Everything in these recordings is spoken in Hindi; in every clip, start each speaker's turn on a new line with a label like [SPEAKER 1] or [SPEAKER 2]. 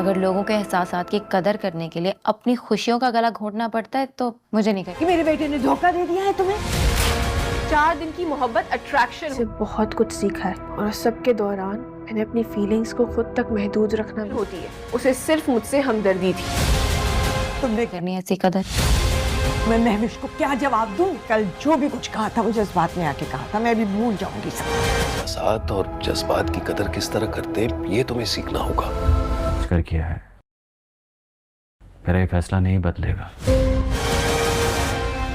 [SPEAKER 1] अगर लोगों के एहसासात की कदर करने के लिए अपनी खुशियों का गला घोटना पड़ता है तो मुझे नहीं
[SPEAKER 2] कि मेरे बेटे ने धोखा दे दिया है तुम्हें।
[SPEAKER 3] 4 दिन की मोहब्बत अट्रैक्शन
[SPEAKER 4] से बहुत कुछ सीखा है और सबके दौरान मैंने अपनी फीलिंग्स को खुद तक महदूद रखना
[SPEAKER 3] होती है। उसे सिर्फ मुझसे हमदर्दी थी।
[SPEAKER 2] तुमने
[SPEAKER 1] करनी ऐसी कदर।
[SPEAKER 2] मैं महविश को क्या जवाब दूं? कल जो भी कुछ कहा था वो जज्बात में आके कहा था, मैं भी भूल जाऊंगी सब।
[SPEAKER 5] एहसास और जज्बात की कदर किस तरह करते ये तुम्हें सीखना होगा।
[SPEAKER 6] कर किया है, मेरा ये फैसला नहीं बदलेगा।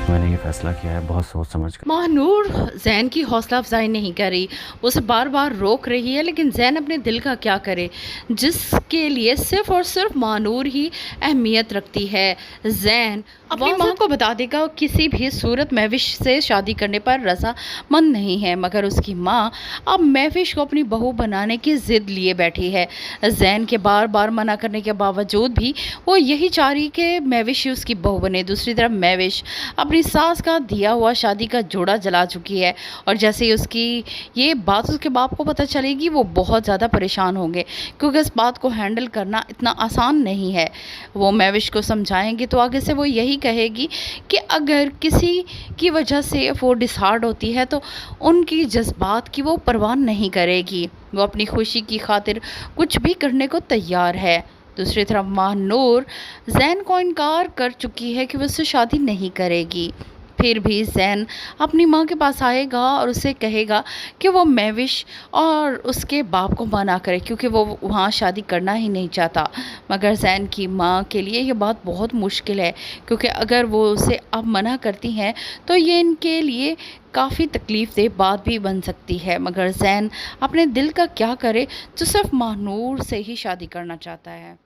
[SPEAKER 6] मैंने ये फैसला किया है बहुत सोच समझ कर।
[SPEAKER 7] महानूर जैन की हौसला अफजाई नहीं कर रही, उसे बार बार रोक रही है, लेकिन जैन अपने दिल का क्या करे जिसके लिए सिर्फ और सिर्फ महानूर ही अहमियत रखती है। जैन अपनी माँ को बता देगा किसी भी सूरत महविश से शादी करने पर रज़ामंद नहीं है, मगर उसकी माँ अब महविश को अपनी बहू बनाने की ज़िद लिए बैठी है। जैन के बार बार मना करने के बावजूद भी वो यही चाह रही कि महविश ही उसकी बहू बने। दूसरी तरफ महविश अपनी सास का दिया हुआ शादी का जोड़ा जला चुकी है और जैसे ही उसकी ये बात उसके बाप को पता चलेगी वो बहुत ज़्यादा परेशान होंगे, क्योंकि इस बात को हैंडल करना इतना आसान नहीं है। वो महविश को समझाएंगे तो आगे से वो यही कहेगी कि अगर किसी की वजह से वो डिसहार्ड होती है तो उनकी जज्बात की वो परवाह नहीं करेगी, वो अपनी खुशी की खातिर कुछ भी करने को तैयार है। दूसरी तरफ महानूर जैन को इनकार कर चुकी है कि वो उससे शादी नहीं करेगी। फिर भी जैन अपनी माँ के पास आएगा और उसे कहेगा कि वो महविश और उसके बाप को मना करे, क्योंकि वो वहाँ शादी करना ही नहीं चाहता। मगर जैन की माँ के लिए ये बात बहुत मुश्किल है, क्योंकि अगर वो उसे अब मना करती हैं तो ये इनके लिए काफ़ी तकलीफ़देह बात भी बन सकती है। मगर जैन अपने दिल का क्या करे जो सिर्फ महानूर से ही शादी करना चाहता है।